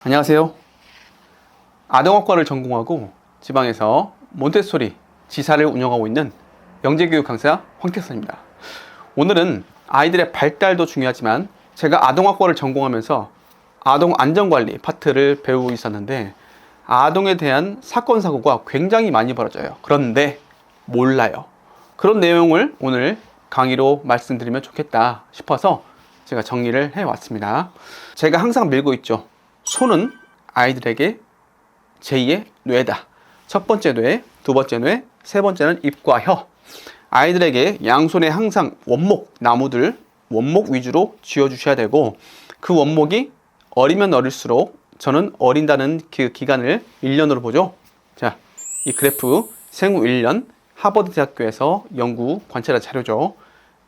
안녕하세요. 아동학과를 전공하고 지방에서 몬테소리 지사를 운영하고 있는 영재교육 강사 황택선입니다. 오늘은 아이들의 발달도 중요하지만 제가 아동학과를 전공하면서 아동 안전관리 파트를 배우고 있었는데 아동에 대한 사건 사고가 굉장히 많이 벌어져요. 그런데 몰라요. 그런 내용을 오늘 강의로 말씀드리면 좋겠다 싶어서 제가 정리를 해왔습니다. 제가 항상 밀고 있죠. 손은 아이들에게 제2의 뇌다. 첫 번째 뇌, 두 번째 뇌, 세 번째는 입과 혀. 아이들에게 양손에 항상 원목, 나무들 원목 위주로 쥐어주셔야 되고 그 원목이 어리면 어릴수록 저는 어린다는 그 기간을 1년으로 보죠. 자, 이 그래프 생후 1년 하버드 대학교에서 연구 관찰한 자료죠.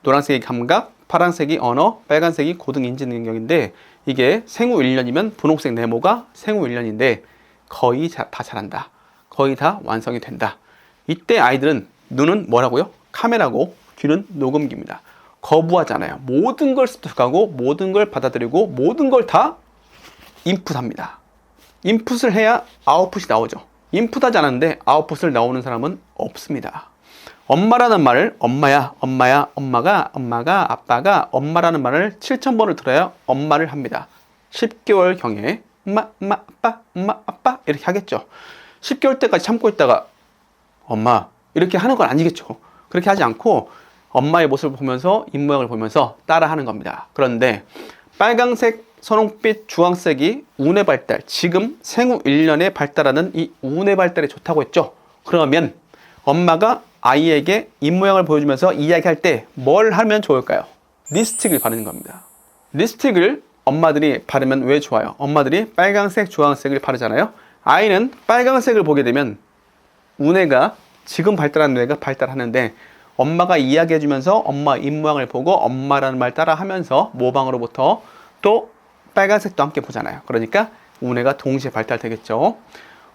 노란색이 감각, 파란색이 언어, 빨간색이 고등 인지 능력인데 이게 생후 1년이면 분홍색 네모가 생후 1년인데 거의 다 자란다. 거의 다 완성이 된다. 이때 아이들은 눈은 뭐라고요? 카메라고 귀는 녹음기입니다. 거부하잖아요. 모든 걸 습득하고 모든 걸 받아들이고 모든 걸 다 인풋합니다. 인풋을 해야 아웃풋이 나오죠. 인풋하지 않았는데 아웃풋을 나오는 사람은 없습니다. 엄마라는 말을 엄마야, 엄마야, 엄마가, 아빠가 엄마라는 말을 7000번을 들어야 엄마를 합니다. 10개월 경에 엄마, 아빠 이렇게 하겠죠. 10개월 때까지 참고 있다가 엄마 이렇게 하는 건 아니겠죠. 그렇게 하지 않고 엄마의 모습을 보면서 입모양을 보면서 따라하는 겁니다. 그런데 빨강색, 선홍빛, 주황색이 우뇌 발달, 지금 생후 1년에 발달하는 이 우뇌 발달에 좋다고 했죠. 그러면 엄마가 아이에게 입모양을 보여주면서 이야기할 때 뭘 하면 좋을까요? 립스틱을 바르는 겁니다. 립스틱을 엄마들이 바르면 왜 좋아요? 엄마들이 빨강색, 주황색을 바르잖아요. 아이는 빨강색을 보게 되면 우뇌가 지금 발달한 뇌가 발달하는데 엄마가 이야기해주면서 엄마 입모양을 보고 엄마라는 말 따라하면서 모방으로부터 또 빨간색도 함께 보잖아요. 그러니까 우뇌가 동시에 발달되겠죠.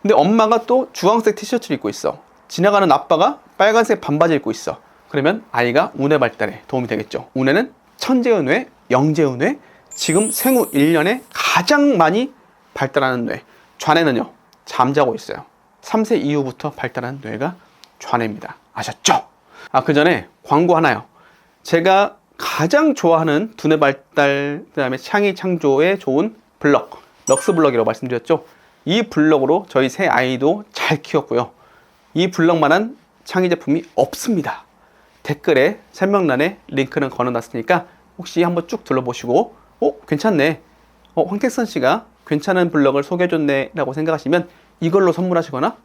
근데 엄마가 또 주황색 티셔츠를 입고 있어. 지나가는 아빠가 빨간색 반바지 입고 있어. 그러면 아이가 우뇌 발달에 도움이 되겠죠. 우뇌는 천재의 뇌, 영재의 뇌, 지금 생후 1년에 가장 많이 발달하는 뇌. 좌뇌는요, 잠자고 있어요. 3세 이후부터 발달하는 뇌가 좌뇌입니다. 아셨죠? 그 전에 광고 하나요. 제가 가장 좋아하는 두뇌 발달, 그 다음에 창의 창조에 좋은 블럭, 럭스 블럭이라고 말씀드렸죠. 이 블럭으로 저희 새 아이도 잘 키웠고요. 이 블럭만한 창의 제품이 없습니다. 댓글에 설명란에 링크는 걸어놨으니까 혹시 한번 쭉 둘러보시고 괜찮네, 황택선 씨가 괜찮은 블럭을 소개해줬네 라고 생각하시면 이걸로 선물하시거나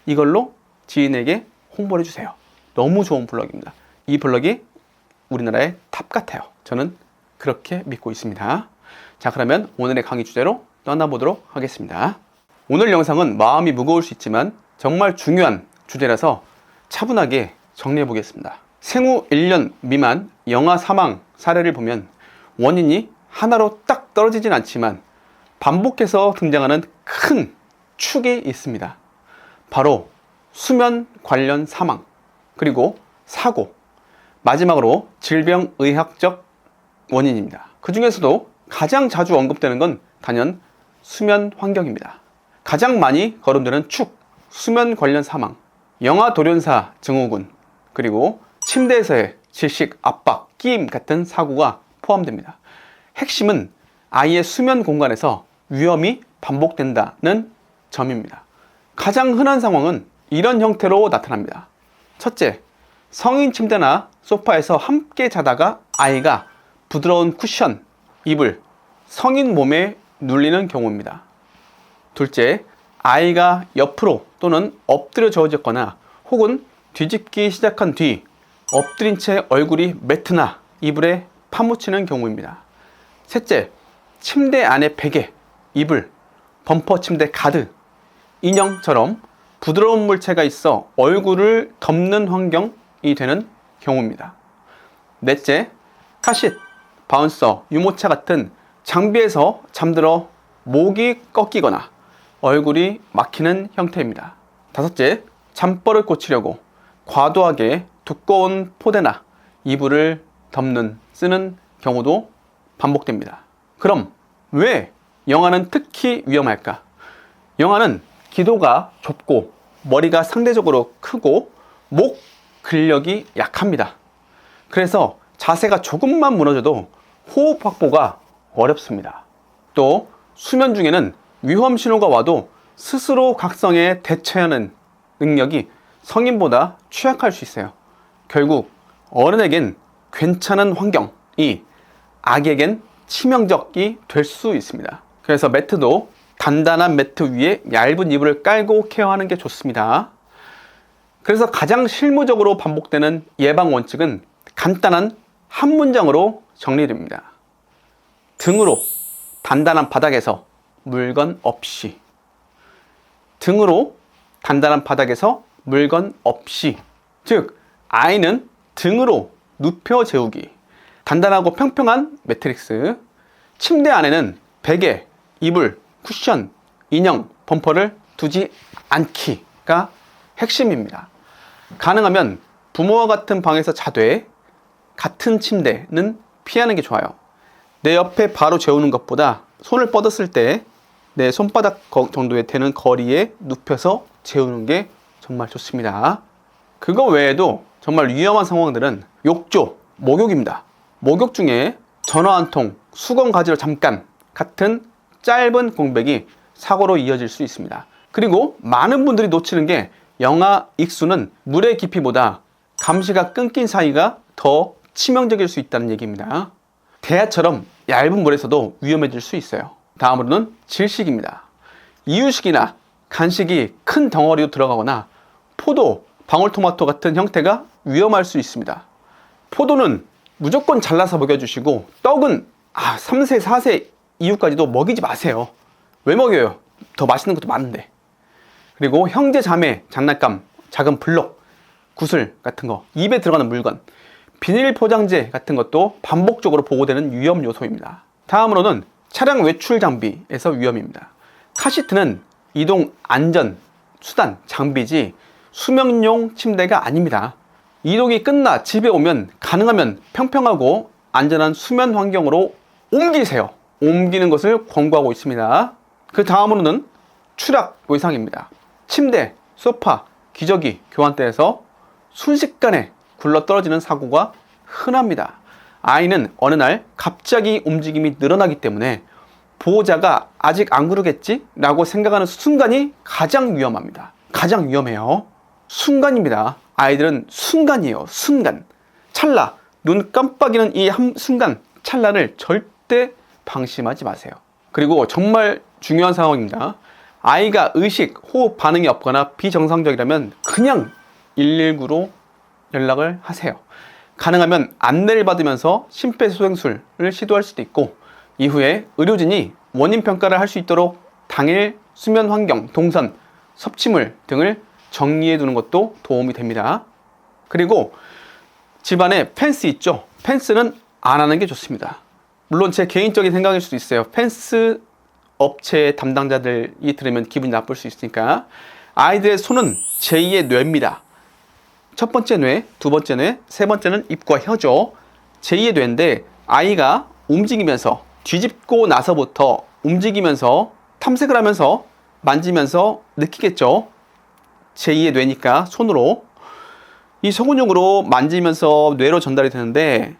이걸로 지인에게 홍보를 해주세요. 너무 좋은 블럭입니다. 이 블럭이 우리나라의 탑 같아요. 저는 그렇게 믿고 있습니다. 자, 그러면 오늘의 강의 주제로 떠나보도록 하겠습니다. 오늘 영상은 마음이 무거울 수 있지만 정말 중요한 주제라서 차분하게 정리해 보겠습니다. 생후 1년 미만 영아 사망 사례를 보면 원인이 하나로 딱 떨어지진 않지만 반복해서 등장하는 큰 축이 있습니다. 바로 수면 관련 사망, 그리고 사고, 마지막으로 질병의학적 원인입니다. 그 중에서도 가장 자주 언급되는 건 단연 수면 환경입니다. 가장 많이 거론되는 축, 수면 관련 사망, 영아 돌연사 증후군, 그리고 침대에서의 질식, 압박, 끼임 같은 사고가 포함됩니다. 핵심은 아이의 수면 공간에서 위험이 반복된다는 점입니다. 가장 흔한 상황은 이런 형태로 나타납니다. 첫째, 성인 침대나 소파에서 함께 자다가 아이가 부드러운 쿠션, 이불, 성인 몸에 눌리는 경우입니다. 둘째, 아이가 옆으로 또는 엎드려 저어졌거나 혹은 뒤집기 시작한 뒤 엎드린 채 얼굴이 매트나 이불에 파묻히는 경우입니다. 셋째, 침대 안에 베개, 이불, 범퍼 침대 가드, 인형처럼 부드러운 물체가 있어 얼굴을 덮는 환경이 되는 경우입니다. 넷째, 카시트, 바운서, 유모차 같은 장비에서 잠들어 목이 꺾이거나 얼굴이 막히는 형태입니다. 다섯째, 잠버릇 고치려고 과도하게 두꺼운 포대나 이불을 쓰는 경우도 반복됩니다. 그럼 왜 영아는 특히 위험할까? 영아는 기도가 좁고 머리가 상대적으로 크고 목 근력이 약합니다. 그래서 자세가 조금만 무너져도 호흡 확보가 어렵습니다. 또 수면 중에는 위험 신호가 와도 스스로 각성에 대처하는 능력이 성인보다 취약할 수 있어요. 결국 어른에겐 괜찮은 환경이 아기에겐 치명적이 될 수 있습니다. 그래서 매트도 단단한 매트 위에 얇은 이불을 깔고 케어하는 게 좋습니다. 그래서 가장 실무적으로 반복되는 예방 원칙은 간단한 한 문장으로 정리됩니다. 등으로 단단한 바닥에서 물건 없이. 등으로 단단한 바닥에서 물건 없이. 즉, 아이는 등으로 눕혀 재우기. 단단하고 평평한 매트릭스. 침대 안에는 베개, 이불, 쿠션, 인형, 범퍼를 두지 않기가 핵심입니다. 가능하면 부모와 같은 방에서 자되 같은 침대는 피하는 게 좋아요. 내 옆에 바로 재우는 것보다 손을 뻗었을 때 내 손바닥 정도에 되는 거리에 눕혀서 재우는 게 정말 좋습니다. 그거 외에도 정말 위험한 상황들은 욕조, 목욕입니다. 목욕 중에 전화 한 통, 수건 가지러 잠깐 같은 짧은 공백이 사고로 이어질 수 있습니다. 그리고 많은 분들이 놓치는 게 영아 익수는 물의 깊이보다 감시가 끊긴 사이가 더 치명적일 수 있다는 얘기입니다. 대야처럼 얇은 물에서도 위험해질 수 있어요. 다음으로는 질식입니다. 이유식이나 간식이 큰 덩어리로 들어가거나 포도, 방울토마토 같은 형태가 위험할 수 있습니다. 포도는 무조건 잘라서 먹여주시고 떡은 3세, 4세 이후까지도 먹이지 마세요. 왜 먹여요? 더 맛있는 것도 많은데. 그리고 형제, 자매, 장난감, 작은 블록, 구슬 같은 거, 입에 들어가는 물건, 비닐 포장재 같은 것도 반복적으로 보고되는 위험 요소입니다. 다음으로는 차량 외출 장비에서 위험입니다. 카시트는 이동 안전 수단 장비지 수면용 침대가 아닙니다. 이동이 끝나 집에 오면 가능하면 평평하고 안전한 수면 환경으로 옮기세요. 옮기는 것을 권고하고 있습니다. 그 다음으로는 추락 외상입니다. 침대, 소파, 기저귀 교환대에서 순식간에 굴러 떨어지는 사고가 흔합니다. 아이는 어느 날 갑자기 움직임이 늘어나기 때문에 보호자가 아직 안 그러겠지? 라고 생각하는 순간이 가장 위험합니다. 가장 위험해요. 순간입니다. 아이들은 순간이에요. 순간. 찰나. 눈 깜빡이는 이 한 순간 찰나를 절대 방심하지 마세요. 그리고 정말 중요한 상황입니다. 아이가 의식, 호흡 반응이 없거나 비정상적이라면 그냥 119로 연락을 하세요. 가능하면 안내를 받으면서 심폐소생술을 시도할 수도 있고 이후에 의료진이 원인 평가를 할 수 있도록 당일 수면 환경, 동선, 섭취물 등을 정리해 두는 것도 도움이 됩니다. 그리고 집안에 펜스 있죠? 펜스는 안 하는 게 좋습니다. 물론 제 개인적인 생각일 수도 있어요. 펜스 업체 담당자들이 들으면 기분이 나쁠 수 있으니까. 아이들의 손은 제2의 뇌입니다. 첫 번째 뇌, 두 번째 뇌, 세 번째는 입과 혀죠. 제2의 뇌인데 아이가 움직이면서 뒤집고 나서부터 움직이면서 탐색을 하면서 만지면서 느끼겠죠. 제2의 뇌니까 손으로 이 소근육으로 만지면서 뇌로 전달이 되는데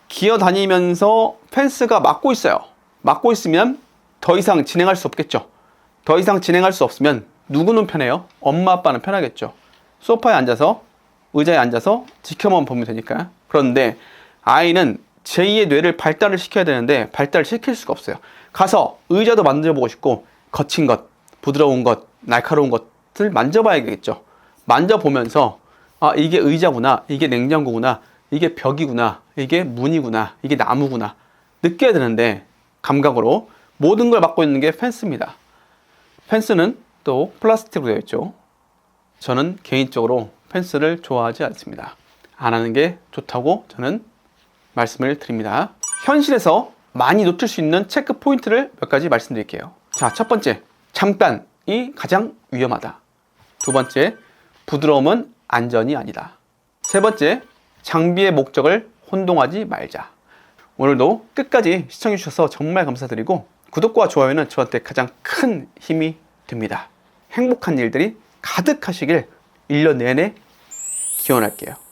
기어다니면서 펜스가 막고 있어요. 막고 있으면 더 이상 진행할 수 없겠죠. 더 이상 진행할 수 없으면 누구는 편해요? 엄마 아빠는 편하겠죠. 소파에 앉아서 의자에 앉아서 지켜만 보면 되니까. 그런데 아이는 제2의 뇌를 발달을 시켜야 되는데 발달을 시킬 수가 없어요. 가서 의자도 만져보고 싶고 거친 것, 부드러운 것, 날카로운 것을 만져봐야겠죠. 만져보면서 이게 의자구나, 이게 냉장고구나, 이게 벽이구나, 이게 문이구나, 이게 나무구나 느껴야 되는데 감각으로 모든 걸 맡고 있는 게 펜스입니다. 펜스는 또 플라스틱으로 되어 있죠. 저는 개인적으로 펜스를 좋아하지 않습니다. 안 하는 게 좋다고 저는 말씀을 드립니다. 현실에서 많이 놓칠 수 있는 체크 포인트를 몇 가지 말씀드릴게요. 자, 첫 번째, 잠깐이 가장 위험하다. 두 번째, 부드러움은 안전이 아니다. 세 번째, 장비의 목적을 혼동하지 말자. 오늘도 끝까지 시청해 주셔서 정말 감사드리고 구독과 좋아요는 저한테 가장 큰 힘이 됩니다. 행복한 일들이 가득하시길 1년 내내 기원할게요.